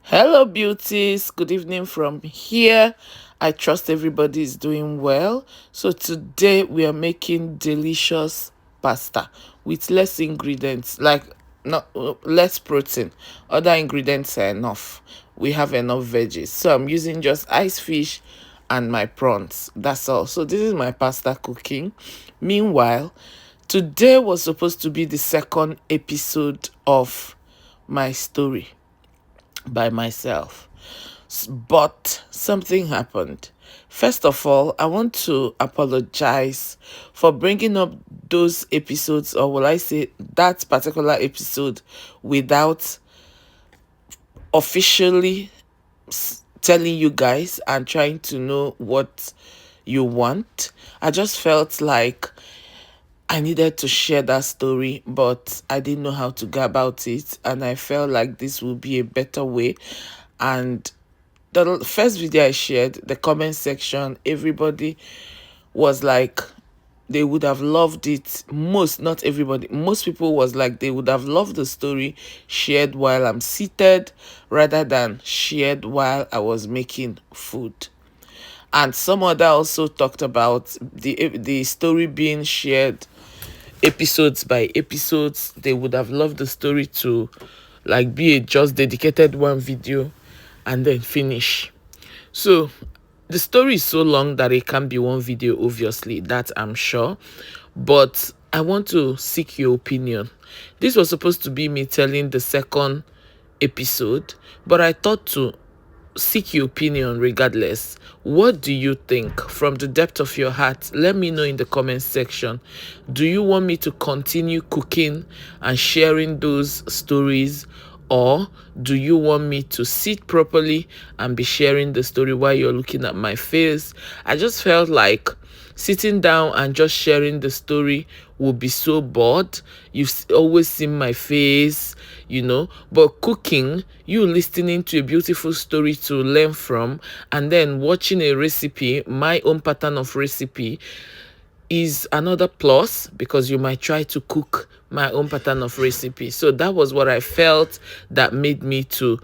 Hello, beauties. Good evening from here. I trust everybody is doing well. So, today we are making delicious pasta with less ingredients, like not less protein. Other ingredients are enough. We have enough veggies. So, I'm using just ice fish and my prawns. That's all. So, this is my pasta cooking. Meanwhile, today was supposed to be the second episode of my story by myself. But something happened. First of all, I want to apologize for bringing up those episodes, or will I say that particular episode, without officially telling you guys and trying to know what you want. I just felt like I needed to share that story, but I didn't know how to go about it, and I felt like this would be a better way. And the first video I shared, the comment section, everybody was like they would have loved it. Not everybody, most people was like they would have loved the story shared while I'm seated rather than shared while I was making food. And some other also talked about the story being shared episodes by episodes. They would have loved the story to like be a just dedicated one video and then finish. So the story is so long that it can't be one video, obviously, that I'm sure. But I want to seek your opinion. This was supposed to be me telling the second episode, but I thought to seek your opinion regardless. What do you think from the depth of your heart? Let me know in the comment section. Do you want me to continue cooking and sharing those stories, or do you want me to sit properly and be sharing the story while you're looking at my face? I just felt like sitting down and just sharing the story would be so bored. You've always seen my face, but cooking, you listening to a beautiful story to learn from, and then watching a recipe, my own pattern of recipe, is another plus, because you might try to cook my own pattern of recipe. So that was what I felt that made me to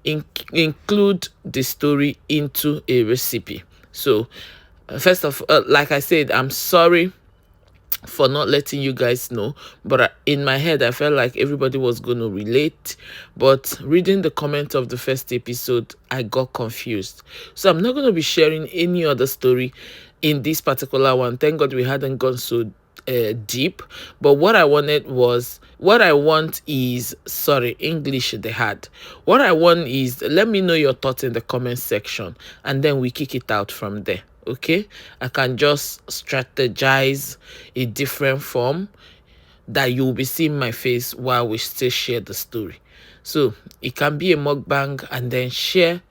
include the story into a recipe. So first of all, like I said, I'm sorry for not letting you guys know, but in my head I felt like everybody was going to relate. But reading the comment of the first episode, I got confused. So I'm not going to be sharing any other story in this particular one. Thank God we hadn't gone so deep. But what I want is, sorry, English they had. What I want is, let me know your thoughts in the comment section, and then we kick it out from there. Okay, I can just strategize a different form that you will be seeing my face while we still share the story. So it can be a mukbang and then share.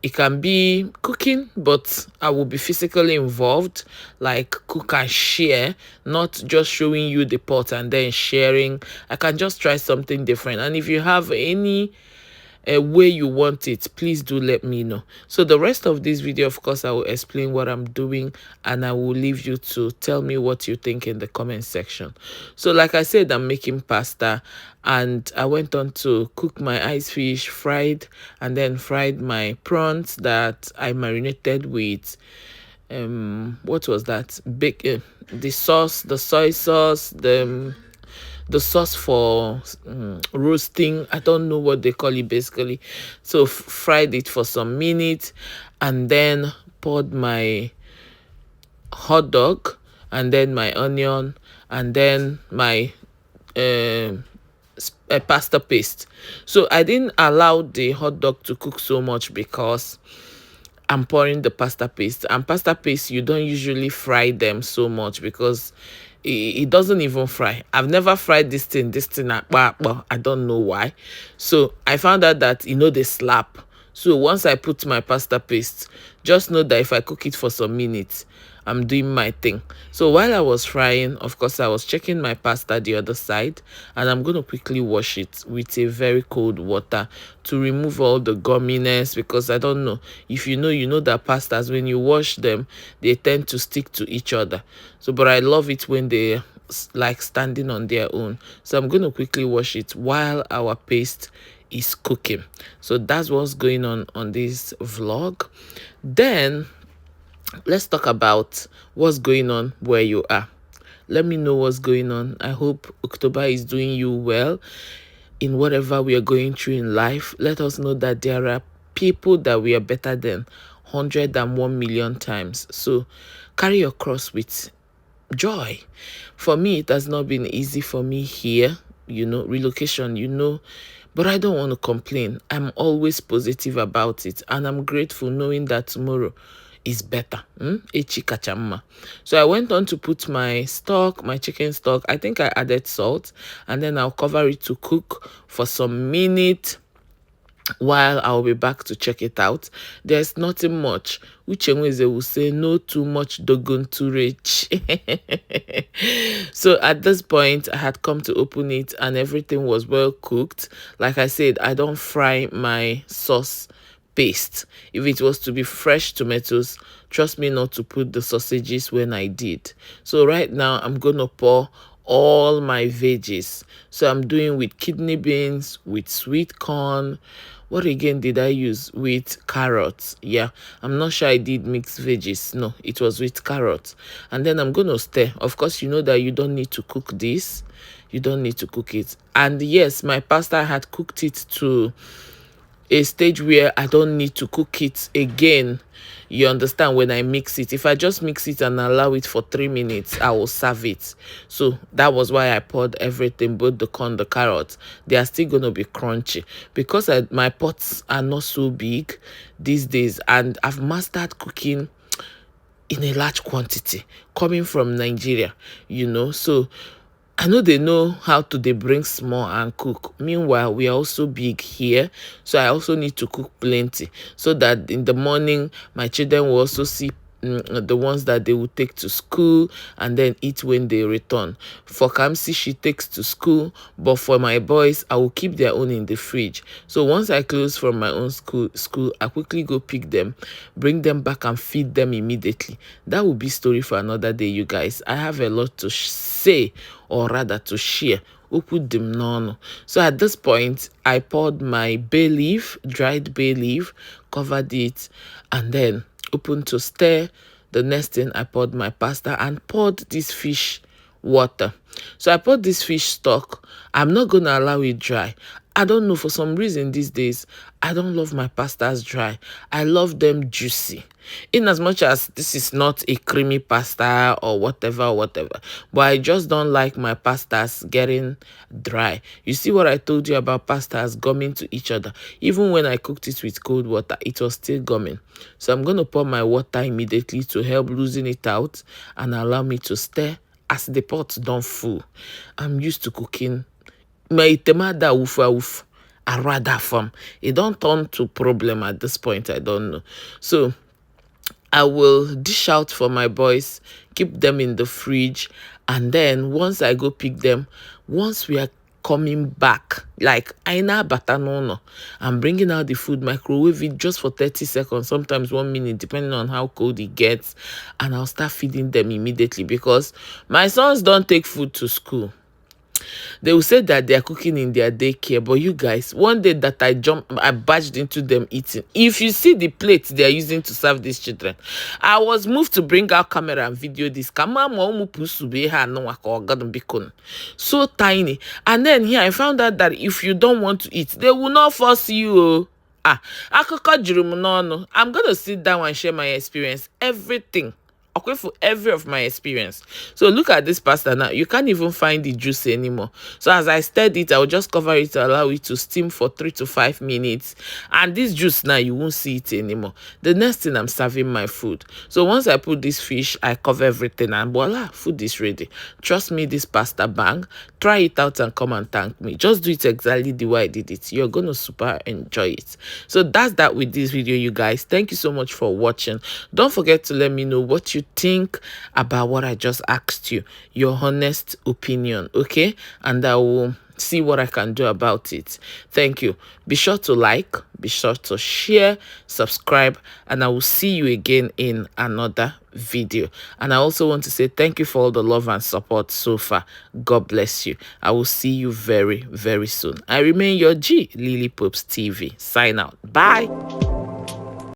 It can be cooking, but I will be physically involved, like cook and share, not just showing you the pot and then sharing. I can just try something different. And if you have any way you want it, please do let me know. So the rest of this video, of course, I will explain what I'm doing, and I will leave you to tell me what you think in the comment section. So like I said, I'm making pasta, and I went on to cook my ice fish, fried, and then fried my prawns that I marinated with what was that, the sauce, the soy sauce, the sauce for roasting. I don't know what they call it basically. So fried it for some minutes, and then poured my hot dog, and then my onion, and then my pasta paste. So I didn't allow the hot dog to cook so much because I'm pouring the pasta paste. And pasta paste, you don't usually fry them so much because it doesn't even fry. I've never fried this thing, I don't know why. So I found out that, they slap. So once I put my pasta paste, just know that if I cook it for some minutes, I'm doing my thing. So while I was frying, of course, I was checking my pasta the other side, and I'm going to quickly wash it with a very cold water to remove all the gumminess, because I don't know if you know that pastas, when you wash them, they tend to stick to each other. So but I love it when they like standing on their own. So I'm going to quickly wash it while our paste is cooking. So that's what's going on this vlog. Then let's talk about what's going on where you are. Let me know what's going on. I hope October is doing you well in whatever we are going through in life. Let us know that there are people that we are better than 101 million times. So carry your cross with joy. For me, it has not been easy for me here, relocation, but I don't want to complain. I'm always positive about it, and I'm grateful knowing that tomorrow is better. Echi kachamma. So I went on to put my stock, my chicken stock. I think I added salt, and then I'll cover it to cook for some minutes while I'll be back to check it out. There's nothing much. Uchenweze will say no too much dogon too rich. So at this point, I had come to open it and everything was well cooked. Like I said, I don't fry my sauce paste. If it was to be fresh tomatoes, trust me not to put the sausages when I did. So right now, I'm going to pour all my veggies. So I'm doing with kidney beans, with sweet corn. What again did I use? With carrots. Yeah, I'm not sure I did mixed veggies. No, it was with carrots. And then I'm going to stir. Of course, you know that you don't need to cook this. You don't need to cook it. And yes, my pasta had cooked it to a stage where I don't need to cook it again. You understand, when I mix it. If I just mix it and allow it for 3 minutes, I will serve it. So that was why I poured everything, both the corn, the carrots. They are still going to be crunchy because my pots are not so big these days, and I've mastered cooking in a large quantity coming from Nigeria, so I know they know how to they bring small and cook. Meanwhile, we are also big here, so I also need to cook plenty so that in the morning my children will also see the ones that they will take to school and then eat when they return. For Kamsi, she takes to school, but for my boys, I will keep their own in the fridge. So once I close from my own school, I quickly go pick them, bring them back and feed them immediately. That will be story for another day, you guys. I have a lot to say, or rather to share. So at this point, I poured my bay leaf, dried bay leaf, covered it, and then opened to stir. The next thing, I poured my pasta and poured this fish water. So I poured this fish stock. I'm not going to allow it dry. I don't know, for some reason these days, I don't love my pastas dry. I love them juicy. In as much as this is not a creamy pasta or whatever, but I just don't like my pastas getting dry. You see what I told you about pastas gumming to each other? Even when I cooked it with cold water, it was still gumming. So I'm going to pour my water immediately to help loosen it out and allow me to stir as the pot don't full. I'm used to cooking my temada ufa I rather from it don't turn to problem at this point. I don't know. So I will dish out for my boys, keep them in the fridge, and then once I go pick them, once we are coming back, like aina batanono, I'm bringing out the food, microwave it just for 30 seconds, sometimes 1 minute, depending on how cold it gets, and I'll start feeding them immediately because my sons don't take food to school. They will say that they are cooking in their daycare, but you guys, one day that I barged into them eating. If you see the plates they are using to serve these children, I was moved to bring out camera and video this. So tiny. And then here I found out that if you don't want to eat, they will not force you. I'm going to sit down and share my experience. Everything. Okay, for every of my experience. So look at this pasta now. You can't even find the juice anymore. So as I stirred it, I will just cover it to allow it to steam for 3 to 5 minutes. And this juice now, you won't see it anymore. The next thing, I'm serving my food. So once I put this fish, I cover everything and voila, food is ready. Trust me, this pasta bang. Try it out and come and thank me. Just do it exactly the way I did it. You're going to super enjoy it. So that's that with this video, you guys. Thank you so much for watching. Don't forget to let me know what you think about what I just asked you, your honest opinion, okay? And I will see what I can do about it. Thank you. Be sure to like, be sure to share, subscribe, and I will see you again in another video. And I also want to say thank you for all the love and support so far. God bless you. I will see you very, very soon. I remain your G, Lily Popes TV. Sign out. Bye.